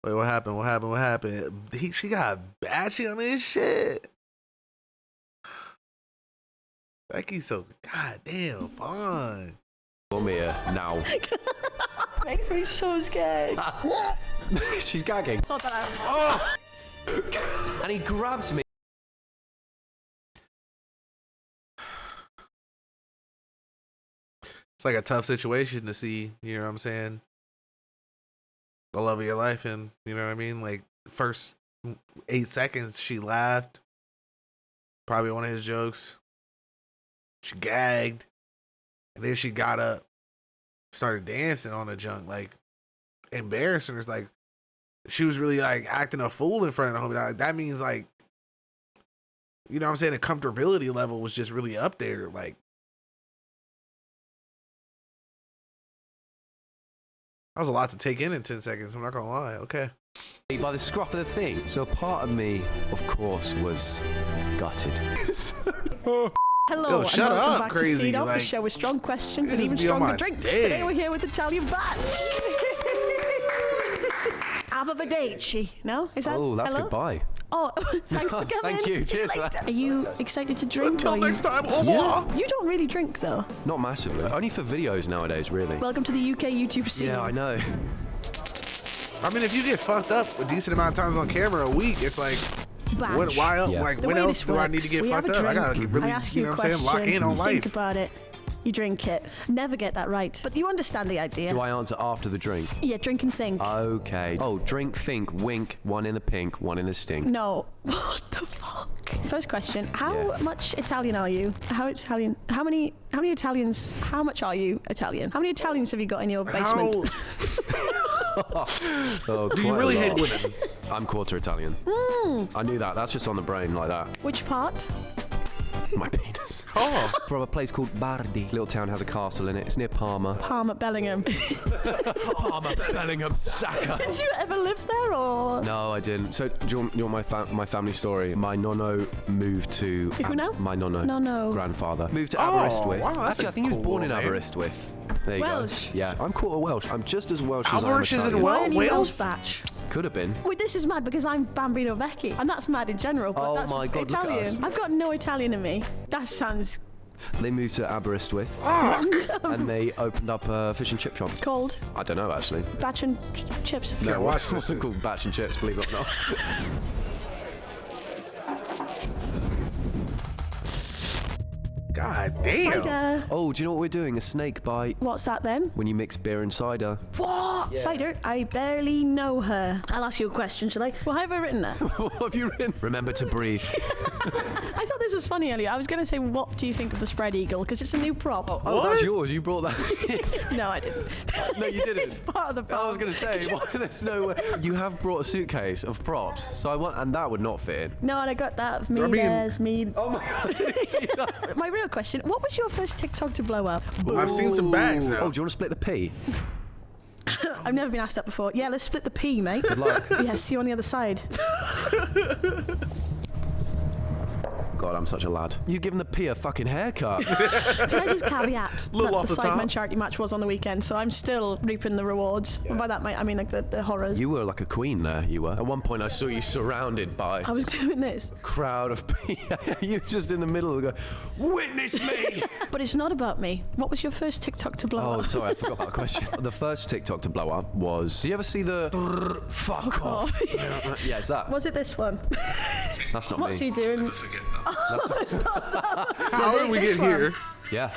Wait, what happened? What happened? What happened? She got Batchy on this shit. Becky's so goddamn fun. Come here now. Makes me so scared. She's gagging. Sort that out. Oh! And he grabs me. It's like a tough situation to see, you know what I'm saying? The love of your life, and you know what I mean? Like, first 8 seconds, she laughed. Probably one of his jokes. She gagged. And then she got up, started dancing on the junk, like, embarrassing her. Like, she was really, like, acting a fool in front of the homie. That means, like, you know what I'm saying? The comfortability level was just really up there. Like, that was a lot to take in 10 seconds. I'm not gonna lie. Okay. By the scruff of the thing. So part of me, of course, was gutted. Hello, Yo, and shut welcome up, back crazy. to Seed Off, Like, the show with strong questions and just even be on stronger my drinks. dick. Today we're here with Italian Bach. Arrivederci. No? Is that? Oh, that's hello? goodbye. Oh, thanks for coming. Thank you. See Cheers. later. Are you excited to drink? Until or next time, au Yeah. revoir. You don't really drink, though. Not massively. Only for videos nowadays, really. Welcome to the UK YouTube scene. Yeah, I know. I mean, if you get fucked up a decent amount of times on camera a week, it's like, Batch. when, why, Yeah. like, The when way else this do I need works, to get we have fucked a up? I drink. gotta really, I ask you you know a what I'm saying, lock question, in on you life. think about it, you drink it. Never get that right. But you understand the idea. Do I answer after the drink? Yeah, drink and think. Okay. Oh, drink, think, wink. One in the pink, one in the stink. No. What the fuck? First question. How Yeah. much Italian are you? How Italian? How many Italians? How much are you Italian? How many Italians have you got in your basement? Oh, Do you quite a really lot. hate women? I'm quarter Italian. I knew that. That's just on the brain like that. Which part? My penis. Oh, From a place called Bardi. Little town has a castle in it. It's near Parma. Parma, Bellingham. Parma, Bellingham, Saka. Did you ever live there or? No, I didn't. So, do you want my family story? My nonno moved to... Who now? My nonno. Nonno. Grandfather. Moved to Oh, Aberystwyth. wow, that's Actually, a I think he was cool born in name. Aberystwyth. There you Welsh. go. Yeah, I'm quarter Welsh. I'm just as Welsh as I am Alberish is in Italian. Wel- Why are you Wales? Welsh batch? Could have been. Wait, this is mad because I'm Bambino Vecchi, and that's mad in general. But Oh that's my God, look at Italian. us. I've got no Italian in me. That sounds They moved to Aberystwyth random. and they opened up a fish and chip shop. Cold I don't know, actually. batch and chips. Can't watch this It's shit. called Batch and Chips, believe it or not. God damn. Cider. Oh, do you know what we're doing? A snake bite What's that then? when you mix beer and cider. What? Cider? I barely know her. I'll ask you a question, shall I? Well, how have I written that? What have you written? Remember to breathe. I thought this was funny earlier. I was going to say, what do you think of the spread eagle? Because it's a new prop. Oh, What? that's yours. You brought that. No, I didn't. No, you didn't. It's part of the prop. I was going to say, why, there's no way. You have brought a suitcase of props, so I want, and that would not fit in. No, and I got that of me, I mean- there's me. Oh my God, I didn't see that. My real question, what was your first TikTok to blow up? I've seen some bags now. Oh, do you want to split the pee? I've never been asked that before. Yeah, let's split the pee, mate. Good luck. Yeah, see you on the other side. God, I'm such a lad. You've given the pee a fucking haircut. Can I just caveat Little that off the the top. Sideman charity match was on the weekend, so I'm still reaping the rewards. And by that, mate, I mean like the horrors. You were like a queen there, you were. At one point, I saw you surrounded by I was doing this. crowd of people. You were just in the middle of go, witness me! But it's not about me. What was your first TikTok to blow Oh, up? sorry, I forgot about the question. The first TikTok to blow up was, did you ever see the fuck off? Yeah, it's that. Was it this one? That's not What's me. he doing? How did we this get one. here? Yeah.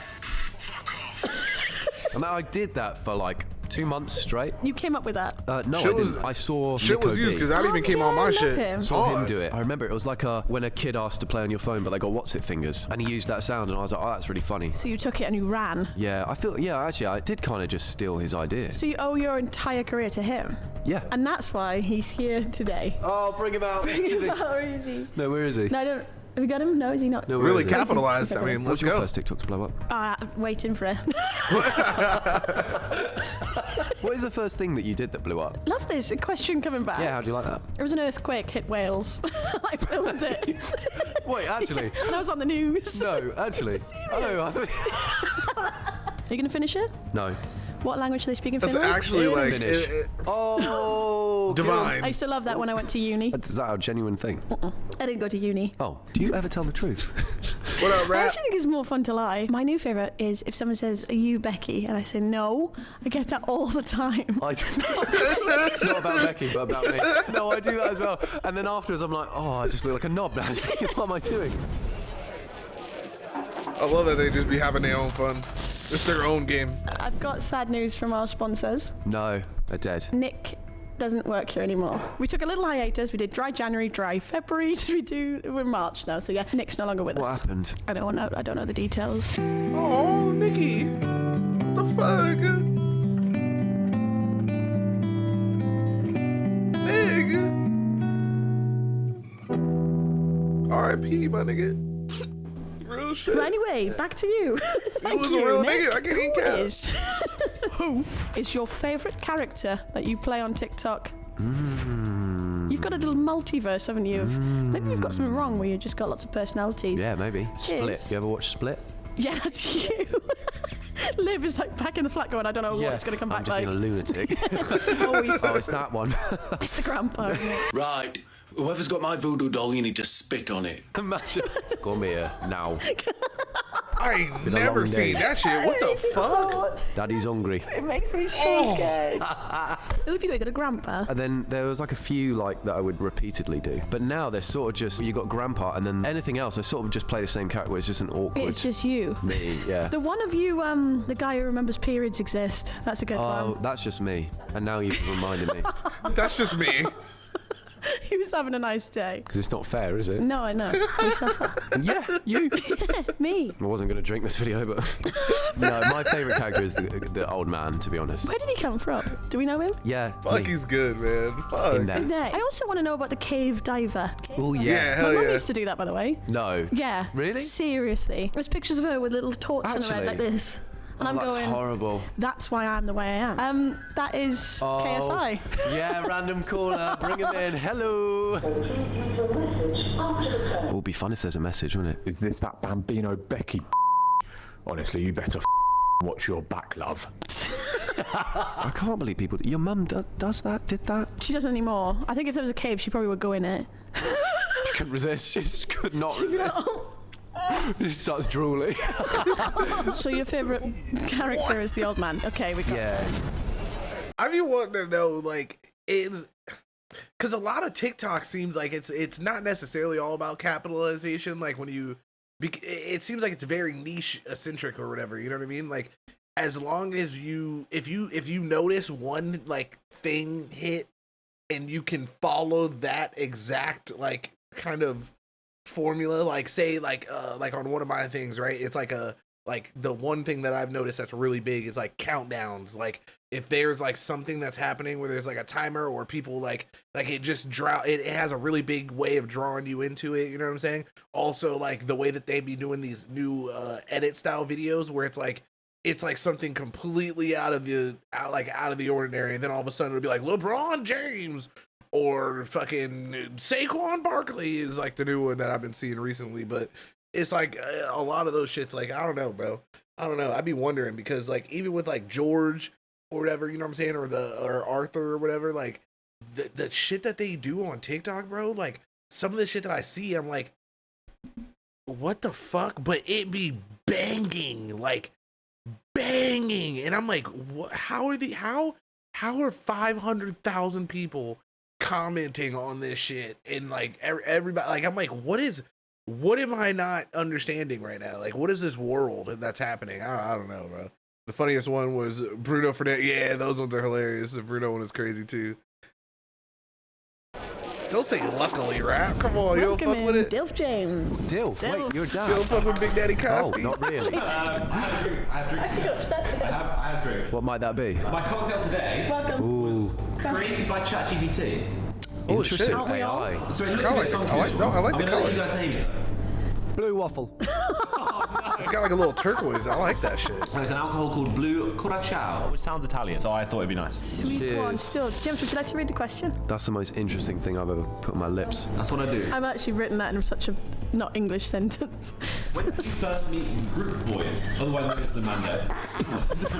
And I did that for like 2 months straight. You came up with that. No, Shit I was- didn't. I saw Shit was Nico used B. because that Oh, even came yeah, on I my love shit. him. Saw him Pause. do it. I remember it was like when a kid asked to play on your phone, but they go, "What's it fingers?" And he used that sound, and I was like, "Oh, that's really funny." So you took it and you ran. Yeah, actually, I did kind of just steal his idea. So you owe your entire career to him. Yeah. And that's why he's here today. Oh, bring him out. Is he? Where is he? No, where is he? No, I don't. Have you got him? No, is he not? No, where Really is he? capitalized. I mean, let's What's your go. first TikTok to blow up? Waiting for it. What is the first thing that you did that blew up? Love this. A question coming back. Yeah, how do you like that? There was an earthquake hit Wales. I filmed it. Wait, actually. And I was on the news. No, actually. Oh, I thought... Are you going to finish it? No. What language do they speak in That's Finland? actually like. Finish. Oh, Divine. I used to love that when I went to uni. Is that a genuine thing? I didn't go to uni. Oh, do you ever tell the truth? What up, I rap? actually think it's more fun to lie. My new favourite is if someone says, "Are you Becky?" and I say no. I get that all the time. I do. It's not about Becky, but about me. No, I do that as well. And then afterwards, I'm like, oh, I just look like a knob now. What am I doing? I love that they just be having their own fun. It's their own game. I've got sad news from our sponsors. No, they're dead. Nick doesn't work here anymore. We took a little hiatus. We did dry January, dry February. We're March now, so yeah, Nick's no longer with What us. happened? I don't know the details. Oh, Nikki. What the fuck? Nigga. R.I.P. my nigga. Real shit. But anyway, back to you. Thank was you, a real Nick. nigga. I can't even count. Who is your favourite character that you play on TikTok? You've got a little multiverse, haven't you? Maybe you've got something wrong where you've just got lots of personalities. Yeah, maybe. Cheers. Split. You ever watch Split? Yeah, that's you. Liv is like back in the flat going, I don't know what it's going to come I'm back just like. being a lunatic. Always. Oh, it's that one. It's the grandpa. Isn't it? Right, whoever's got my voodoo doll, you need to spit on it. Imagine. Come here now. I ain't Been a never long seen day. that shit. What the fuck? Daddy's hungry. It makes me so scared. Who have you got? You got a grandpa? And then there was like a few like that I would repeatedly do. But now they're sort of just, you got grandpa and then anything else, I sort of just play the same character where it's just an awkward It's just you. me, yeah. The one of you, the guy who remembers periods exist. That's a good Oh, one. that's just me. And now you've reminded me. That's just me. He was having a nice day. Because it's not fair, is it? No, I know. We suffer. Yeah, you. Me. I wasn't going to drink this video, but... No, my favourite character is the old man, to be honest. Where did he come from? Do we know him? Yeah, Fuck, me. he's good, man. Fuck. In there. No. I also want to know about the cave diver. Oh, Yeah, yeah. hell My mum yeah. used to do that, by the way. No. Yeah. Really? Seriously. There's pictures of her with little torch on her head Actually? like this. And I'm That's going, horrible. that's why I'm the way I am. That is KSI. Yeah, random caller. Bring him in. Hello. It would be fun if there's a message, wouldn't it? Is this that Bambino Becky? Honestly, you better watch your back, love. I can't believe people... Your mum does that? Did that? She doesn't anymore. I think if there was a cave, she probably would go in it. She couldn't resist. She just could not She'd be like, resist. oh. She starts drooling. So your favourite character is the old man. Okay, we got Yeah. I be wanting to know, like, is because a lot of TikTok seems like it's not necessarily all about capitalization. Like when it seems like it's very niche eccentric or whatever. You know what I mean? Like as long as if you notice one like thing hit and you can follow that exact like kind of formula, like say like on one of my things, right? It's like the one thing that I've noticed that's really big is like countdowns. Like if there's like something that's happening where there's like a timer or people like it just it has a really big way of drawing you into it. You know what I'm saying? Also like the way that they be doing these new edit style videos where it's like something completely out of the ordinary, and then all of a sudden it'll be like LeBron James or fucking Saquon Barkley is like the new one that I've been seeing recently. But it's like a lot of those shits, like, I don't know, bro. I don't know. I'd be wondering because like even with like George or whatever, you know what I'm saying? Or Arthur or whatever, like the shit that they do on TikTok, bro, like some of the shit that I see, I'm like, what the fuck? But it be banging, like banging. And I'm like, what, how are 500,000 people commenting on this shit? And like everybody, like, I'm like, what am I not understanding right now? Like, what is this world that's happening? I don't know, bro. The funniest one was Bruno Fernandez. Yeah, those ones are hilarious. The Bruno one is crazy too. Don't say luckily, rap. Come on, you don't Welcome fuck with in, it. Dilf James. Dilf, Dilf. wait, you're You down. don't fuck with Big Daddy Oh, Costi. not really. I have drink. I have drink. What might that be? My cocktail today Welcome. Ooh, created by ChatGPT. Holy interesting. shit. Aren't we all? AI. So it looks I a like bit the- funky. I like- no, I like I'm the gonna let you color. guys name it. Blue waffle. It's got like a little turquoise. I like that shit. There's an alcohol called Blue Curacao, which sounds Italian, so I thought it'd be nice. Sweet Cheers. one. Still, James, would you like to read the question? That's the most interesting thing I've ever put on my lips. That's what I do. I've actually written that in such a not English sentence. When did you first meet Group Boys? Otherwise known as the Mando.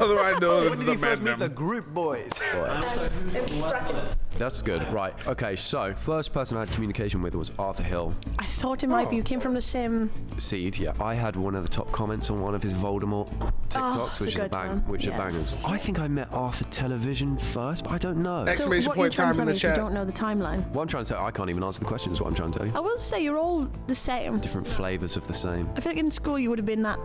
Otherwise known When as did the you first meet the man. group boys? And also, who's got the worst mullet? That's good. Right. Okay, so first person I had communication with was Arthur Hill. I thought it might be. You came from the same... Seed, yeah. I had one of the top comments on one of his Voldemort TikToks, which is a bang, which are bangers. I think I met Arthur Television first, but I don't know. Exclamation point time in the chat. You don't know the timeline. What I'm trying to say, I can't even answer the question, is what I'm trying to tell you. I will say you're all the same. Different flavours of the same. I feel like in school you would have been that...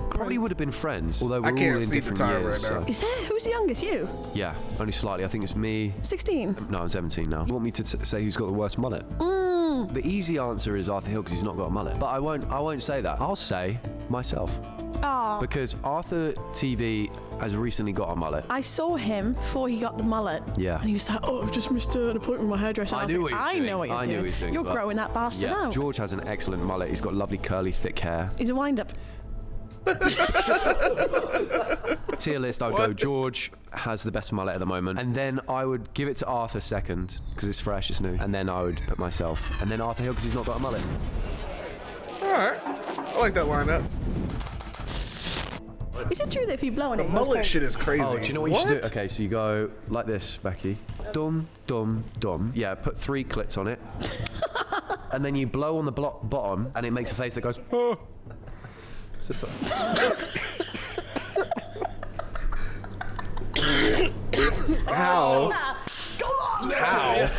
Probably would have been friends, although we're I can't all in see the different time years. right now. Is there? Who's the youngest? You? Yeah, only slightly. I think it's me. 16? No, I'm 17 now. You want me to say who's got the worst mullet? The easy answer is Arthur Hill because he's not got a mullet. But I won't say that. I'll say myself. Oh. Because Arthur TV has recently got a mullet. I saw him before he got the mullet. Yeah. And he was like, oh, I've just missed an appointment with my hairdresser. I was knew like, what he was doing. I know what you're I knew doing. what he was doing, You're but- growing that bastard Yeah, out. George has an excellent mullet. He's got lovely curly, thick hair. He's a wind-up. Tier list, I'd go George has the best mullet at the moment, and then I would give it to Arthur second because it's fresh, it's new, and then I would put myself, and then Arthur Hill because he's not got a mullet. Alright. I like that lineup. Is it true that if you blow on The it... mullet shit is crazy. Oh, do you know what you should do? Okay, so you go like this, Becky. Dum, dum, dum. Yeah, put 3 clits on it. And then you blow on the bottom, and it makes a face that goes, oh. So, How? Go on! How?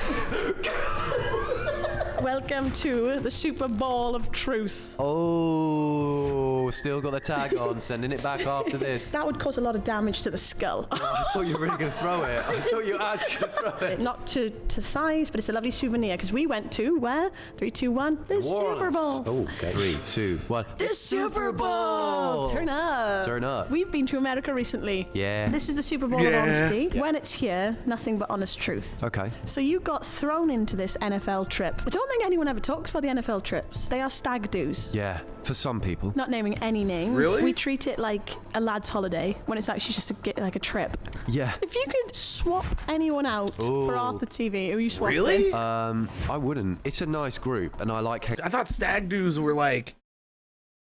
Welcome to the Super Bowl of Truth. oh, still got the tag on, sending it back after this. That would cause a lot of damage to the skull. I thought you were really going to throw it. I thought you were actually going to throw it. Not to size, but it's a lovely souvenir because we went to where? 3, 2, 1, the Super Bowl. Oh, okay. 3, 2, 1. The Super Bowl! Turn up. Turn up. We've been to America recently. Yeah. This is the Super Bowl of Yeah. honesty. When it's here, nothing but honest truth. Okay. So you got thrown into this NFL trip. I don't think anyone ever talks about the NFL trips. They are stag do's. Yeah, for some people. Not naming any names. Really? We treat it like a lad's holiday when it's actually just like a trip. Yeah. If you could swap anyone out for Ooh. Arthur TV, who you swap Really? with? I wouldn't. It's a nice group, and I like. I thought stag do's were like,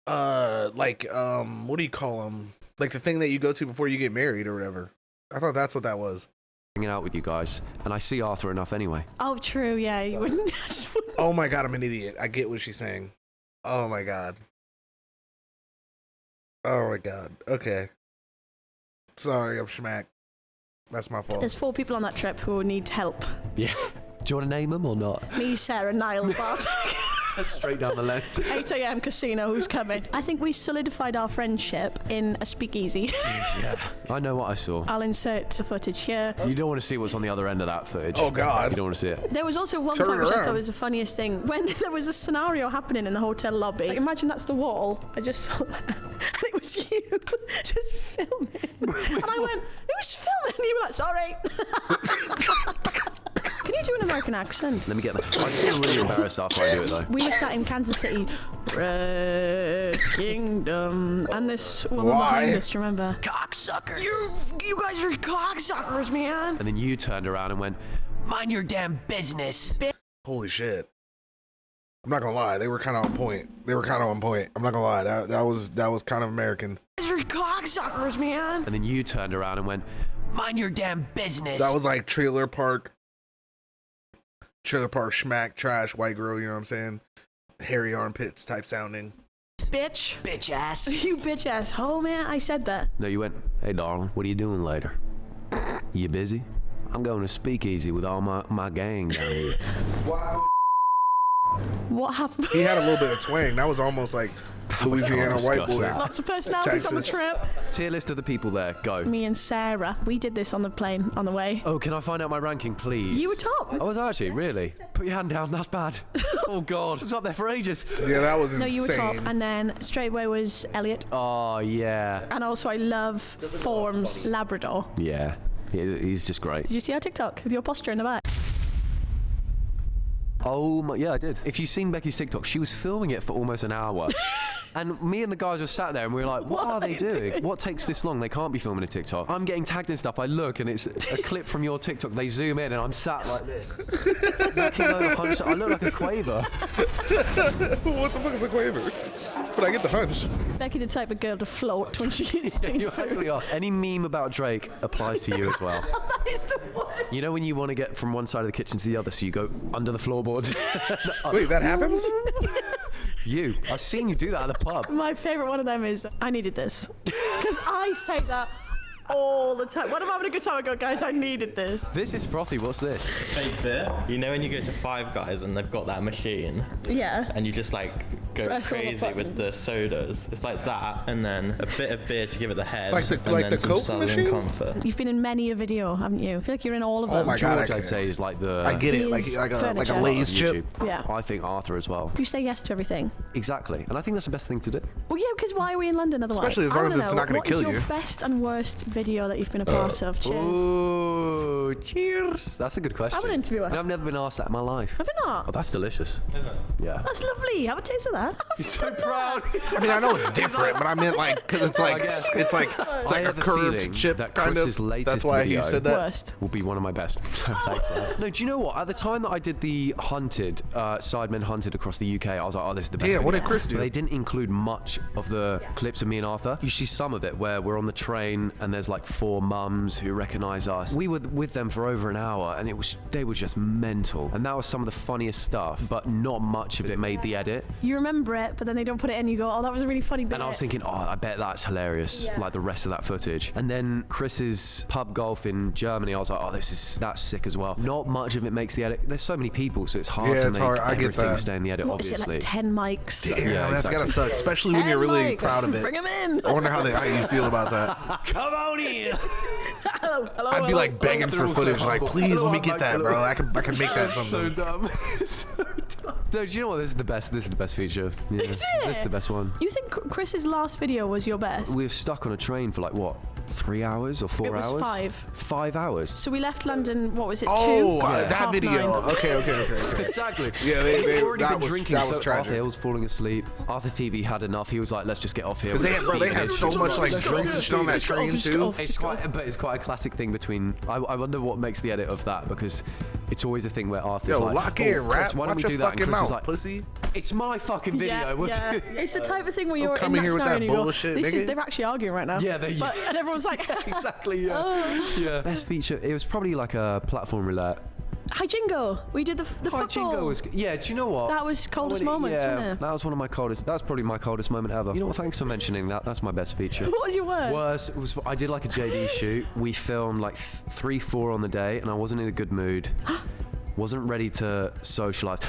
what do you call them? Like the thing that you go to before you get married or whatever. I thought that's what that was. Hanging out with you guys, and I see Arthur enough anyway. Oh, true. Yeah, you wouldn't. just wouldn't. Oh my god, I'm an idiot. I get what she's saying. Oh my god. Oh my god. Okay. Sorry, I'm schmack. That's my fault. There's 4 people on that trip who need help. Yeah. Do you want to name them or not? Me, Sarah, Niall, Bart. Straight down the lens. 8 a.m. casino, who's coming? I think we solidified our friendship in a speakeasy. Yeah. I know what I saw. I'll insert the footage here. You don't want to see what's on the other end of that footage. Oh god. You don't want to see it. There was also one Turn point which I around. thought was the funniest thing. When there was a scenario happening in the hotel lobby, like, imagine that's the wall. I just saw that. And it was you just filming. And I went, who's filming? And you were like, sorry. Can you do an American accent? Let me get that. I feel really embarrassed after I do it though. We were sat in Kansas City, Red Kingdom, and this woman Why? behind us, do you remember? Cocksucker. You guys are cocksuckers, man. And then you turned around and went, mind your damn business. Holy shit. I'm not gonna lie, they were kind of on point. I'm not gonna lie, that was kind of American. You guys are cocksuckers, man. And then you turned around and went, mind your damn business. That was like trailer park schmack, trash, white girl, you know what I'm saying? Hairy armpits type sounding. Bitch. Bitch ass. You bitch ass hoe, man. I said that. No, you went, hey darling, what are you doing later? You busy? I'm going to speakeasy with all my gang down here. What happened? He had a little bit of twang. That was almost like Louisiana discuss white boy. that. Lots of personalities on the Texas. trip. Tier list of the people there, go. Me and Sarah, we did this on the plane on the way. Oh, can I find out my ranking, please? You were top. I was actually, really? Put your hand down, that's bad. Oh God, I was up there for ages. Yeah, that was No, insane. you were top. And then straight away was Elliot. Oh, yeah. And also I love Form's Labrador. Yeah, he's just great. Did you see our TikTok with your posture in the back? Oh my, yeah, I did. If you've seen Becky's TikTok, she was filming it for almost an hour. And me and the guys were sat there and we were like, what are they doing? What takes this long? They can't be filming a TikTok. I'm getting tagged and stuff. I look and it's a clip from your TikTok. They zoom in and I'm sat like this. I look like a quaver. What the fuck is a quaver? But I get the hunch. Becky the type of girl to float when she eats things. You actually are. Any meme about Drake applies to you as well. That is the worst. You know when you want to get from one side of the kitchen to the other, so you go under the floorboard? Wait, that happens? I've seen you do that at the pub. My favourite one of them is, I needed this. Because I say that all the time. When I'm having a good time, I go, guys, I needed this. This is frothy. What's this? Fake beer. You know when you go to Five Guys and they've got that machine Yeah. and you just like go Press all the crazy with the buttons. sodas. It's like that, and then a bit of beer to give it the head, Like the- and like then the some Coke Southern machine? Comfort. You've been in many a video, haven't you? I feel like you're in all of them. Oh my God, George, I I'd can't. say, is like the... I get it. Like His like a furniture. Lay's chip. YouTube. Yeah. I think Arthur as well. You say yes to everything. Exactly. And I think that's the best thing to do. Well, yeah, because why are we in London otherwise? Especially as long I as wanna it's know, not gonna kill What is you. your best and worst video that you've been a part of? Cheers. Ooh, cheers. That's a good question. I'm an interviewer. And I've never been asked that in my life. Have you not? Oh, that's delicious. Is it? Yeah. That's lovely. Have a taste of that. He's so proud. I mean, I know it's different, but I meant like because it's like guess. it's like I a have a curved feeling chip that kind Chris's of. latest That's why video he said that. Worst. will be one of my best. So thanks for that. No, do you know what? At the time that I did the Hunted, Sidemen Hunted across the UK, I was like, oh, this is the best. Damn, what video. did Chris do? They didn't include much of the clips of me and Arthur. You see some of it where we're on the train and there's like 4 mums who recognize us. We were with them for over an hour and they were just mental. And that was some of the funniest stuff, but not much of it made the edit. You remember it, but then they don't put it in. You go, oh, that was a really funny bit. And I was thinking, oh, I bet that's hilarious, Yeah. like the rest of that footage. And then Chris's pub golf in Germany, I was like, oh, that's sick as well. Not much of it makes the edit. There's so many people, so it's hard Yeah, to it's make hard. I get everything that. stay in the edit, What is it, obviously. like 10 mics? Damn, Yeah, that's exactly. gotta suck, especially when 10 you're really mics. proud of it. Bring them in. I wonder how you feel about that. Come on in! Hello, hello, I'd be hello, like begging They're for all so footage, like, humble. please Hello, let me I'm get that, Michael. bro. I can make that so something. dumb. So dumb. No, do you know what? This is the best. This is the best feature. Yeah, Is it? This is the best one. You think Chris's last video was your best? We were stuck on a train for like what, 3 hours or 4 It was hours? 5. 5 hours. So we left London, what was it, 2? Oh, Yeah. that video. 9:30. Okay. Exactly. Yeah, They'd already that been was drinking, that was so tragic. Arthur Hill was falling asleep. Arthur TV had enough. He was like, let's just get off here. Because We're they just had speeding so in. much like drinks and shit on that train too. It's quite a classic thing between. I wonder what makes the edit of that, because it's always a thing where Arthur's Yo, like, lock oh, in, Chris, rap. why don't Watch we your do that? And fucking Chris is mouth, like, pussy. it's my fucking video. Yeah, What yeah. do- It's the type of thing where Don't you're come in in that here with scenario that and you go, bullshit, this nigga. is, they're actually arguing right now. Yeah, But, and everyone's like, exactly. Yeah. oh. Yeah. Best feature. It was probably like a platform roulette. Hi Jingo, we did the Hi, football. Jingo was. Yeah. Do you know what? That was coldest moments, Yeah. wasn't it? That was one of my coldest. That's probably my coldest moment ever. You know what? Thanks for mentioning that. That's my best feature. What was your word? Worst was I did like a JD shoot. We filmed like 3-4 on the day, and I wasn't in a good mood. Wasn't ready to socialize.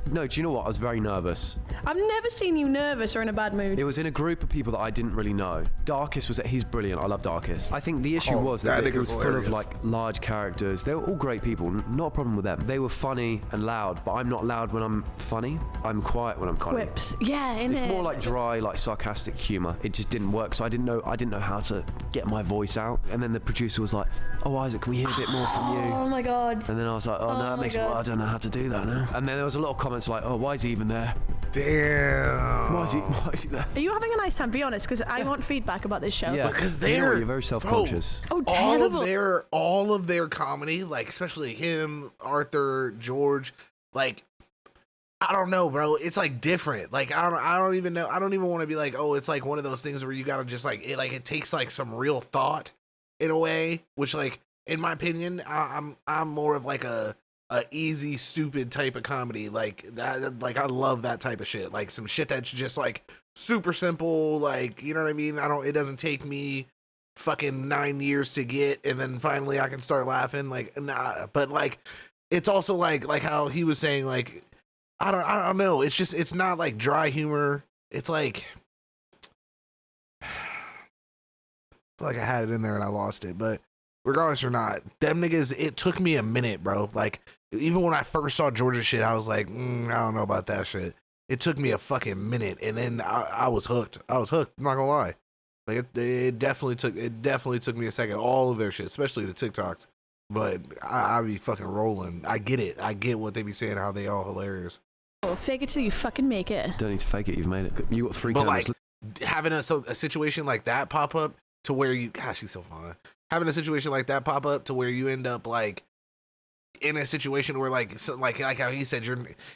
No, do you know what? I was very nervous. I've never seen you nervous or in a bad mood. It was in a group of people that I didn't really know. Darkest was he's brilliant. I love Darkest. I think the issue Oh, was that that it nigga's was full of hilarious. like large characters. They were all great people. Not a problem with them. They were funny and loud, but I'm not loud when I'm funny. I'm quiet when I'm funny. Quips. Yeah, innit? It's more like dry, like sarcastic humor. It just didn't work, so I didn't know how to get my voice out. And then the producer was like, "Oh, Isaac, can we hear a bit more from you?" Oh my god. And then I was like, "Oh, no, that my makes God. I don't know how to do that now." And then there was a lot of comments like, "Oh, why is he even there? Damn. Why is he there?" Are you having a nice time? Be honest, because I want feedback about this show. Yeah, Because you know what, they're you're very self-conscious. Oh, all terrible. of their comedy, like especially him, Arthur, George, like I don't know, bro. It's like different. Like I don't even know. I don't even want to be like, oh, it's like one of those things where you gotta just like it takes like some real thought in a way, which like in my opinion, I'm more of like a easy stupid type of comedy, like that. Like I love that type of shit, like some shit that's just like super simple, like you know what I mean. It doesn't take me fucking 9 years to get, and then finally I can start laughing. Like nah, but like it's also like how he was saying, like I don't know. It's just it's not like dry humor. It's like I feel like I had it in there and I lost it, but regardless or not, them niggas. It took me a minute, bro. Like even when I first saw Georgia shit, I was like, I don't know about that shit. It took me a fucking minute, and then I was hooked. I'm not gonna lie. Like it definitely took me a second. All of their shit, especially the TikToks. But I be fucking rolling. I get it. I get what they be saying. How they all hilarious. Fake it till you fucking make it. Don't need to fake it. You've made it. You got 3 But cameras. like having a situation like that pop up to where you, gosh, she's so fun. Having a situation like that pop up to where you end up like in a situation where like how he said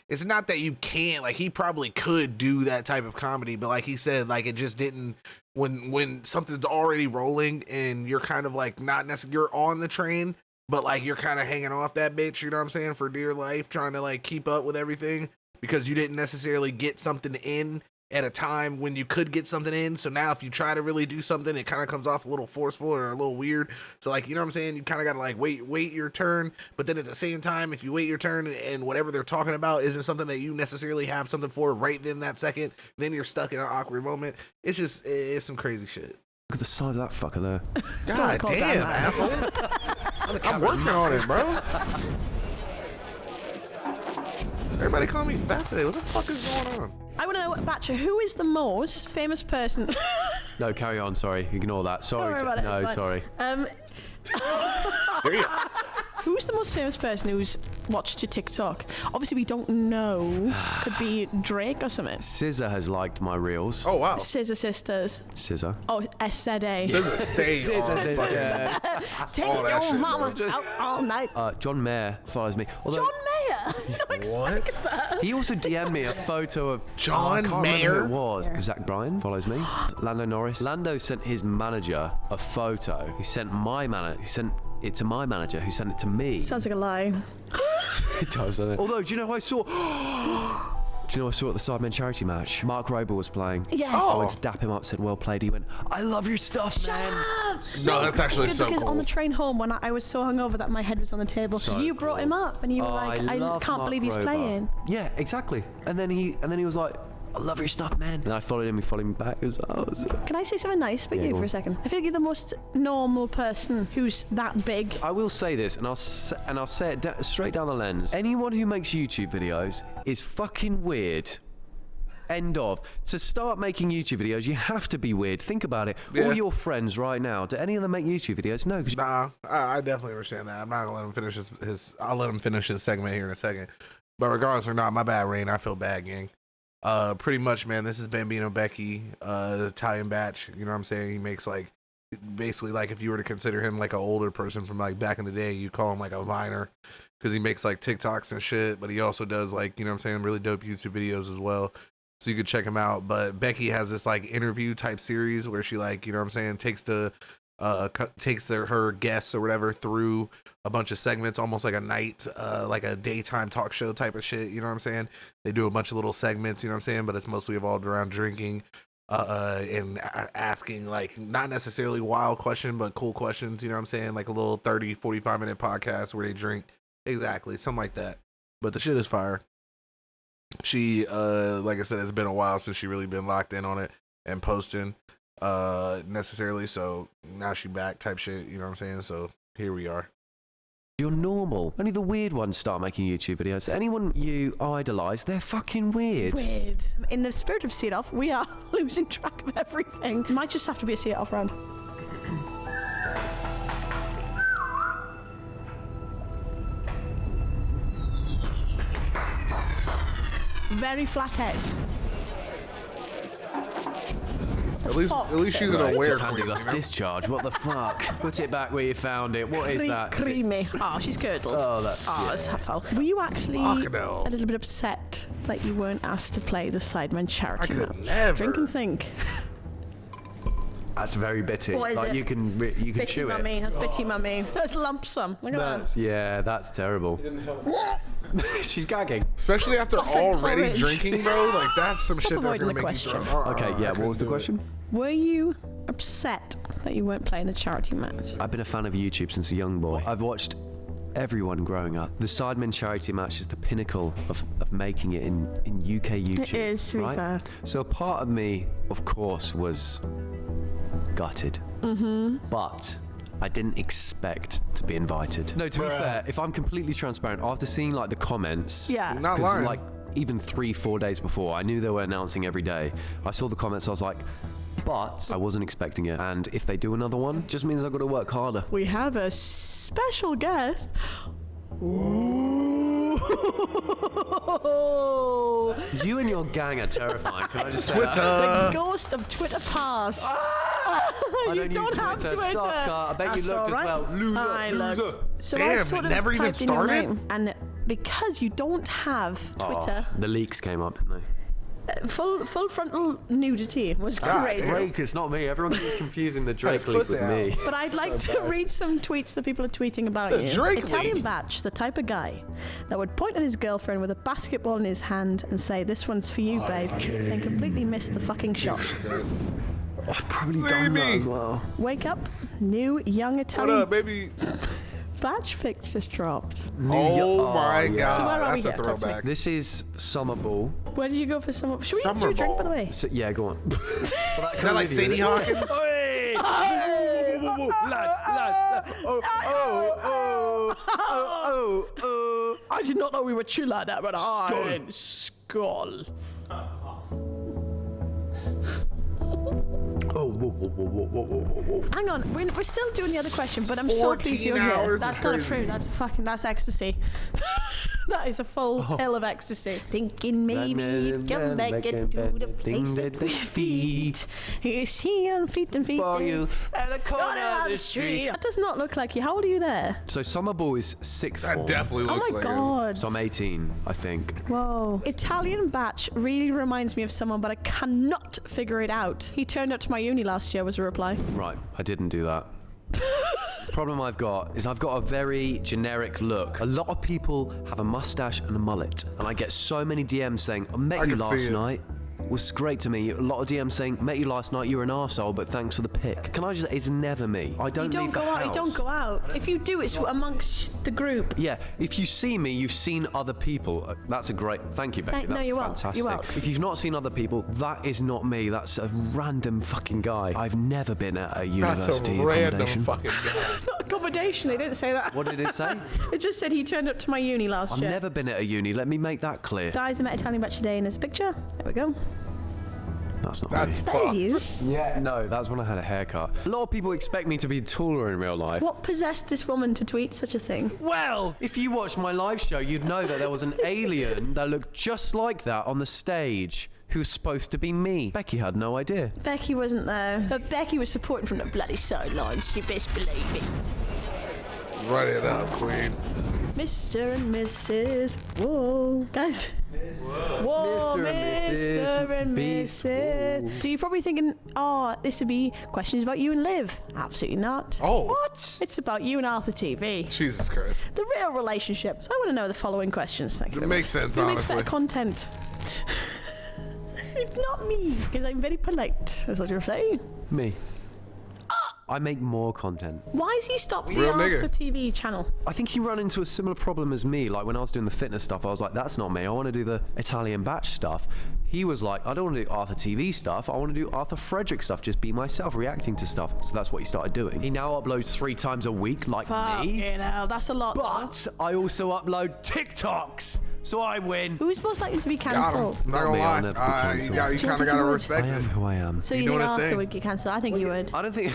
it's not that you can't, like he probably could do that type of comedy, but like he said, like it just didn't when something's already rolling and you're kind of like not necessarily you're on the train, but like you're kind of hanging off that bitch, you know what I'm saying, for dear life, trying to like keep up with everything because you didn't necessarily get something in at a time when you could get something in. So now if you try to really do something, it kind of comes off a little forceful or a little weird. So like, you know what I'm saying? You kind of got to like wait your turn. But then at the same time, if you wait your turn and whatever they're talking about isn't something that you necessarily have something for right then that second, then you're stuck in an awkward moment. It's some crazy shit. Look at the size of that fucker there. God damn, asshole. I'm working on it, bro. Everybody call me fat today. What the fuck is going on? I want to know, Batcher, who is the most famous person? No, carry on. Sorry, ignore that. Sorry. Don't worry about it, No, it's fine. sorry. There you go. Who's the most famous person who's watched your TikTok? Obviously, we don't know. Could be Drake or something. Scissor has liked my reels. Oh, wow. Scissor Sisters. Scissor. Oh, SZA. Scissor, stay on fucking... Take all that your shit, mama bro. out all night. John Mayer follows me. Although John Mayer? No expect that. he also DM'd me a photo of John I can't Mayer? remember who it was. Zach Bryan follows me. Lando Norris. Lando sent his manager a photo. He sent my manager. Who sent it to my manager, who sent it to me. Sounds like a lie. It does, doesn't it? Although, do you know who I saw? Do you know who I saw at the Sideman charity match? Mark Rober was playing. Yes. I went to dap him up, said, well played. He went, I love your stuff, man. No, that's actually Good, so because cool. on the train home, when I was so hungover that my head was on the table, you brought him up, and you were like, I love can't Mark believe he's Rober. playing. Yeah, exactly. And then he was like, I love your stuff, man. And I followed him, he followed me back. It was, Can I say something nice about you go for on. a second? I feel like you're the most normal person who's that big. I will say this, and I'll say it straight down the lens. Anyone who makes YouTube videos is fucking weird. End of. To start making YouTube videos, you have to be weird. Think about it. Yeah. All your friends right now, do any of them make YouTube videos? No. 'Cause Nah, I definitely understand that. I'm not gonna let him finish his. I'll let him finish his segment here in a second. But regardless or not, my bad, Rain. I feel bad, gang. Pretty much, man. This is Bambino Becky, the Italian batch. You know what I'm saying? He makes like basically like if you were to consider him like an older person from like back in the day, you call him like a viner because he makes like TikToks and shit. But he also does like, you know what I'm saying, really dope YouTube videos as well. So you could check him out. But Becky has this like interview type series where she like, you know what I'm saying, takes her guests or whatever through a bunch of segments, almost like a night, like a daytime talk show type of shit. You know what I'm saying? They do a bunch of little segments, you know what I'm saying? But it's mostly evolved around drinking and asking like not necessarily wild questions, but cool questions. You know what I'm saying? Like a little 30, 45-minute podcast where they drink. Exactly. Something like that. But the shit is fire. She, like I said, it's been a while since she really been locked in on it and posting necessarily. So now she back type shit. You know what I'm saying? So here we are. you're normal. Only the weird ones start making YouTube videos. Anyone you idolise, they're fucking weird. Weird. In the spirit of see it off, we are losing track of everything. Might just have to be a see it off round. Very flat head. At least she's an aware Just handed queen. us discharge. What the fuck? Put it back where you found it. What is that? Creamy. Oh, she's curdled. Oh, that's... That's foul. Were you actually Fuck no. a little bit upset that you weren't asked to play the Sideman charity I could match? never. Drink and think. That's very bitty. What is like it? you can Bitty chew mummy. it. That's bitty mummy. That's lump sum. Look at that. Yeah, that's terrible. She's gagging. Especially after That's like already porridge. drinking, bro. Like that's some Stop shit that's gonna avoiding make the you question. throw. Okay, yeah. What was the question? Were you upset that you weren't playing the charity match? I've been a fan of YouTube since a young boy. I've watched everyone growing up. The Sideman charity match is the pinnacle of making it in UK YouTube. It is, to be right? fair. So a part of me, of course, was gutted. Mm-hmm. But I didn't expect to be invited. No, to be fair, if I'm completely transparent, after seeing like the comments, Yeah. Not 'cause, lying. like even 3-4 days before, I knew they were announcing every day. I saw the comments, I was like, but I wasn't expecting it. And if they do another one, it just means I've got to work harder. We have a special guest. Ooh. You and your gang are terrifying. Can I just say Twitter. that? The ghost of Twitter past. I You don't don't use have Twitter. Twitter. Sucker. I bet you That's looked all as right. well. Loser. I Loser. looked. So I Damn, sort it of never even typed in your started? name, and because you don't have Twitter, The leaks came up, didn't they? full frontal nudity was crazy. Drake, it's not me. Everyone keeps confusing the Drake his leak pussy with out. me. But I'd like to read some tweets that people are tweeting about you. Drake Italian leak. Batch, the type of guy that would point at his girlfriend with a basketball in his hand and say, "This one's for you, babe," and completely miss the fucking shot. I've probably See done that me. as well. Wake up, new young What Italian up, baby? Batch fix just dropped. Oh my yeah. god, So where are we that's a here? Talk to me. throwback. This is Summer Ball. Where did you go for some? Should we Summer do a drink, by ball. the way? So, yeah, go on. Is that like Sadie Hawkins? I did not know we were chill like that, but I skull. Hang on, we're still doing the other question, but I'm so pleased 14 you're here. hours That's is not crazy. fruit. That's ecstasy. That is a full hill of ecstasy. Thinking maybe you'd come back and do the place that we feed. You see on feet and feet. For you at the corner Corner of the street. That does not look like you. How old are you there? So Summer Ball is sixth form. That definitely Oh looks my like him. god. So I'm 18, I think. Whoa. Italian Batch really reminds me of someone, but I cannot figure it out. He turned up to my uni last year was a reply. Right, I didn't do that. Problem I've got is I've got a very generic look. A lot of people have a mustache and a mullet, and I get so many DMs saying, "I met I you can see last it. night. Was great to me." A lot of DMs saying, "Met you last night. You're an arsehole, but thanks for the pic." Can I just? It's never me. I don't You don't leave go the out. You house. don't go out. If you do, it's amongst the group. Yeah, if you see me, you've seen other people. That's a great. Thank you, Becky. No, That's you're welcome. fantastic. You're welcome. If you've not seen other people, that is not me. That's a random fucking guy. I've never been at a That's university a random accommodation. fucking guy. Not accommodation. They didn't say that. What did it say? It just said he turned up to my uni last I've year. never been at a uni. Let me make that clear. Guys, I met Italian Batch today, and there's a picture. There we go. That's not That's me. That is fucked. you. Yeah, no, that's when I had a haircut. A lot of people expect me to be taller in real life. What possessed this woman to tweet such a thing? Well, if you watched my live show, you'd know that there was an alien that looked just like that on the stage who was supposed to be me. Becky had no idea. Becky wasn't there, but Becky was supporting from the bloody sidelines. You best believe it. Run it up, Queen. Mr. and Mrs. Whoa, guys. Whoa, Mr. and Mrs. Mr. and Beast. Mrs. So you're probably thinking, oh, this would be questions about you and Liv. Absolutely not. Oh. What? It's about you and Arthur TV. Jesus Christ. The real relationship. So I want to know the following questions. Thank you. It makes sense, It makes honestly. better content. It's not me, because I'm very polite. That's what you're saying. Me. I make more content. Why has he stopped the Real Arthur nigga. TV channel? I think he ran into a similar problem as me. Like when I was doing the fitness stuff, I was like, that's not me. I want to do the Italian Batch stuff. He was like, I don't want to do Arthur TV stuff. I want to do Arthur Frederick stuff. Just be myself, reacting to stuff. So that's what he started doing. He now uploads 3 times a week, like me. Fucking hell, that's a lot. though. But I also upload TikToks. So I win. Who's most likely to be Got cancelled? him. Not Not gonna me, I'll lie. never be cancelled. You Do you kind of think gotta you would? respect I it. am who I am. So He you doing think his Arthur thing. would get cancelled? I think you would. I don't think.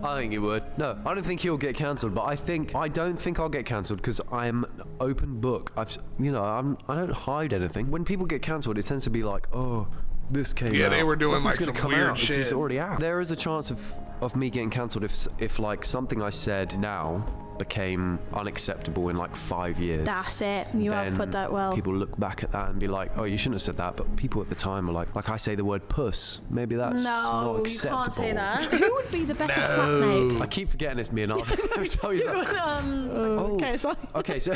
I think he would. No, I don't think he'll get cancelled. But I don't think I'll get cancelled because I'm an open book. I don't hide anything. When people get cancelled, it tends to be like, oh, this came out. Yeah, they were doing, Nothing's like, gonna some come weird out. This is shit. already out. There is a chance of me getting cancelled if like something I said now became unacceptable in like 5 years. That's it. You have Then put that well. People look back at that and be like, oh, you shouldn't have said that. But people at the time are like I say the word puss. Maybe that's not No, you acceptable. can't say that. Who would be the better flatmate? I keep forgetting it's me and Arthur. Let me tell you that. Okay, sorry. Okay, so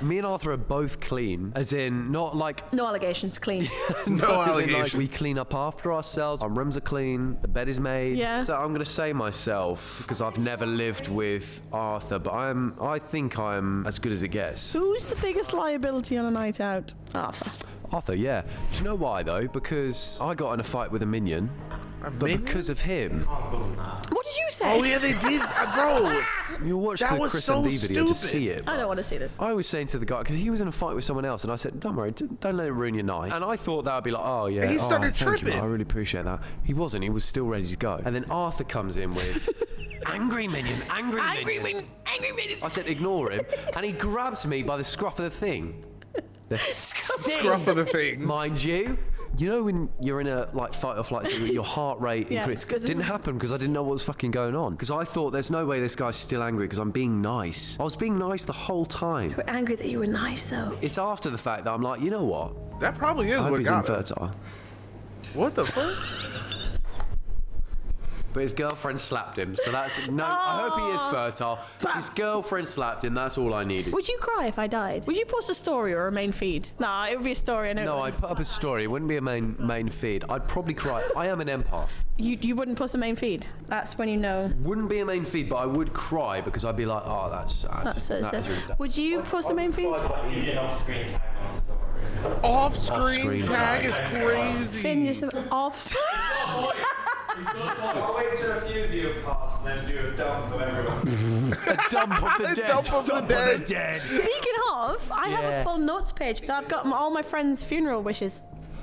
me and Arthur are both clean, as in not like No allegations, clean. No as in, like, allegations. we clean up after ourselves. Our rooms are clean. The bed is made. Yeah. So I'm gonna say myself because I've never lived with Arthur, but I think I'm as good as it gets. Who's the biggest liability on a night out? Arthur. Arthur, yeah. Do you know why though? Because I got in a fight with a minion, but minion? because of him. What did you say? Oh yeah, they did, bro. You watch That the was Chris so and D video to stupid. see it. I don't want to see this. I was saying to the guy, because he was in a fight with someone else, and I said, don't worry, don't let it ruin your night. And I thought that would be like, oh, yeah. He started thank you, tripping. I really appreciate that. He wasn't. He was still ready to go. And then Arthur comes in with, angry minion, angry minion. Angry minion. I said, ignore him. And he grabs me by the scruff of the thing. The Scruff of the thing. mind you, You know when you're in a like fight or flight, so your heart rate Yeah, increased. it's 'cause Didn't happen because I didn't know what was fucking going on. Because I thought there's no way this guy's still angry because I'm being nice. I was being nice the whole time. We're angry that you were nice, though. It's after the fact that I'm like, you know what? That probably is I hope what he's got him. infertile. What the fuck? But his girlfriend slapped him, so that's no. I hope he is fertile. His girlfriend slapped him. That's all I needed. Would you cry if I died? Would you post a story or a main feed? Nah, it would be a story. I know. No, I'd put up a story. It wouldn't be a main feed. I'd probably cry. I am an empath. You wouldn't post a main feed. That's when you know. Wouldn't be a main feed, but I would cry because I'd be like, oh, that's sad. That's so That sad. is really sad. Would you post a main feed? Off-screen Off-screen tag is crazy. Finn, you're so off. I'll wait till a few of you have passed and then do a dump of everyone. A dump of the dead. Dump of the dead. Speaking of, I have a full notes page, so I've got all my friends' funeral wishes,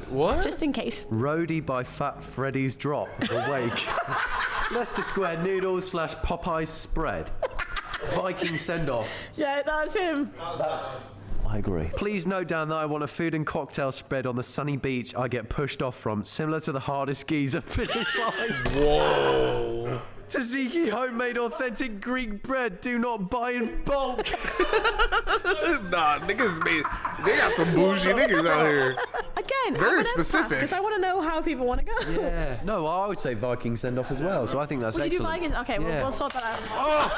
What? just in case. Roadie by Fat Freddy's Drop. Awake. Leicester Square noodles / Popeye's spread. Viking send-off. Yeah, that's him. I agree. Please note down that I want a food and cocktail spread on the sunny beach I get pushed off from, similar to the hardest geezer finish line. Whoa. Tzatziki homemade authentic Greek bread. Do not buy in bulk. Nah, niggas they got some bougie niggas out here. Again, Very specific. because I want to know how people want to go. Yeah. No, I would say Viking send off as well. So I think that's Would you do excellent. Vikings? Okay, Yeah. we'll sort that out.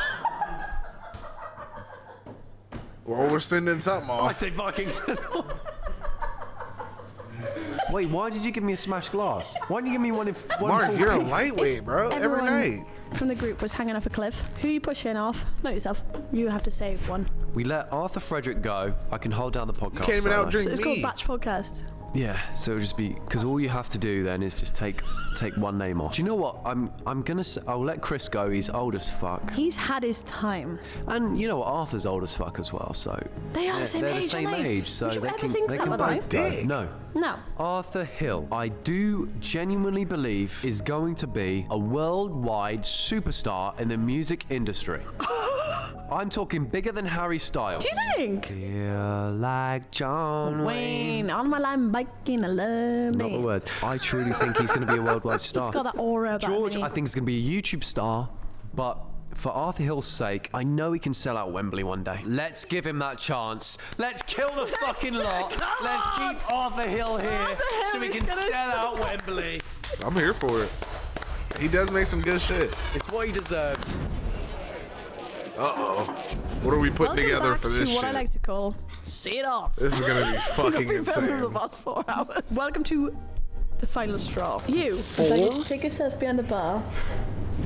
Well, we're sending something I off. say Viking send off. Wait, why did you give me a smashed glass? Why didn't you give me one in one Mark, full you're a piece? lightweight, bro. Every Everyone night. from the group was hanging off a cliff. Who are you pushing off? Not yourself. You have to save one. We let Arthur Frederick go. I can hold down the podcast. Can't even don't I? outdrink So it's called me. Batch Podcast. Yeah, so it'll just be because all you have to do then is just take one name off. Do you know what? I'll let Chris go. He's old as fuck, He's had his time. and you know what? Arthur's old as fuck as well. So They are the same they're age, the same aren't they? age, so Would you they ever can think they that can about both life? go. Dick. No. No. Arthur Hill, I do genuinely believe is going to be a worldwide superstar in the music industry. I'm talking bigger than Harry Styles. Do you think? Yeah, like John Wayne. Wayne, on my line biking, I love Not the word. I truly think he's going to be a worldwide star. It's got that aura about George, me. I think, is going to be a YouTube star, but for Arthur Hill's sake, I know he can sell out Wembley one day. Let's give him that chance. Let's kill the fucking lot. come Let's on. keep Arthur Hill here Arthur Hill so we is can gonna sell out sell- Wembley. I'm here for it. He does make some good shit. It's what he deserves. Uh-oh. What are we putting Welcome together back for this to shit? what I like to call See It Off. This is gonna be fucking We've been filming for the insane. past 4 hours. Welcome to the final straw. You, I'd like you to take yourself behind the bar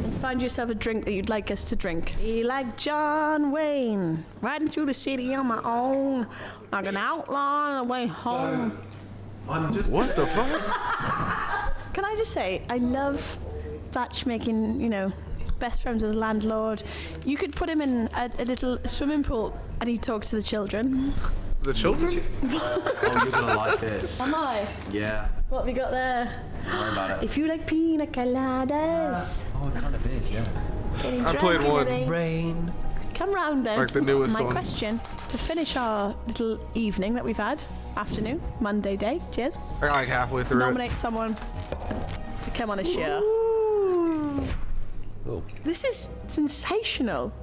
and find yourself a drink that you'd like us to drink. Be like John Wayne, riding through the city on my own, like an outlaw on the way home. I'm just. What the fuck? Can I just say, I love Batch making, best friends with the landlord. You could put him in a little swimming pool and he talks to the children. The children? Oh, you're gonna like this. Am I? Yeah. What have we got there? Don't worry about it. If you like pina coladas. Oh, it kind of is, yeah. Getting I drunk played in the one. rain. Rain. Come round then. Like the newest My one. question to finish our little evening that we've had, afternoon, Monday day. Cheers. I got like halfway through Nominate someone to come on a show. Oh. This is sensational.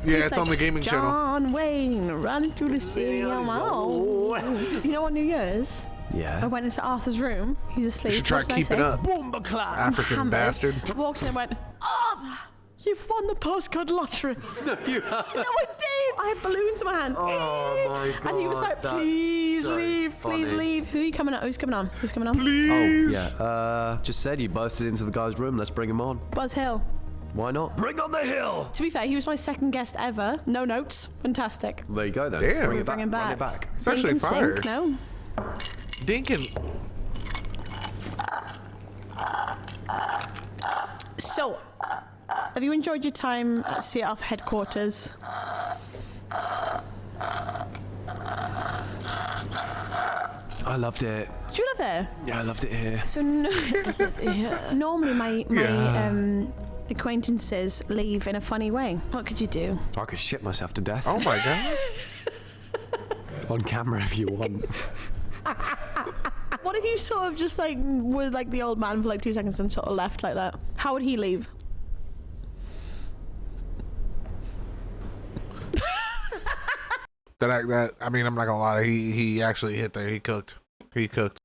it. Yeah, it's on the gaming channel. John Wayne running through the city on my own. You know on New Year's, I Yeah. went into Arthur's room. He's asleep. You should try What did I keeping say? up. Bomba clap. African Hammered. bastard. Walked in and went, Arthur, you've won the postcode lottery. No, you haven't. No, I did. I had balloons in my hand. Oh my And he was God, like, that's please so leave, please funny. leave. Who are you coming on? Who's coming on? Who's coming on? Please. Oh, yeah. Just said you busted into the guy's room. Let's bring him on. Buzz Hill. Why not? Bring on the hill. To be fair, he was my second guest ever. No notes. Fantastic. There you go then. Damn. Bring it back. Bring him Run back. it back. It's actually Dink and fire. sink, no? Dinkin. So, have you enjoyed your time at See It Off headquarters? I loved it. Did you love it? Yeah, I loved it here. So normally my acquaintances leave in a funny way. What could you do? I could shit myself to death. Oh my god. On camera if you want. What if you sort of just like were like the old man for like 2 seconds and sort of left like that? How would he leave? I mean, I'm not gonna lie. He actually hit there. He cooked.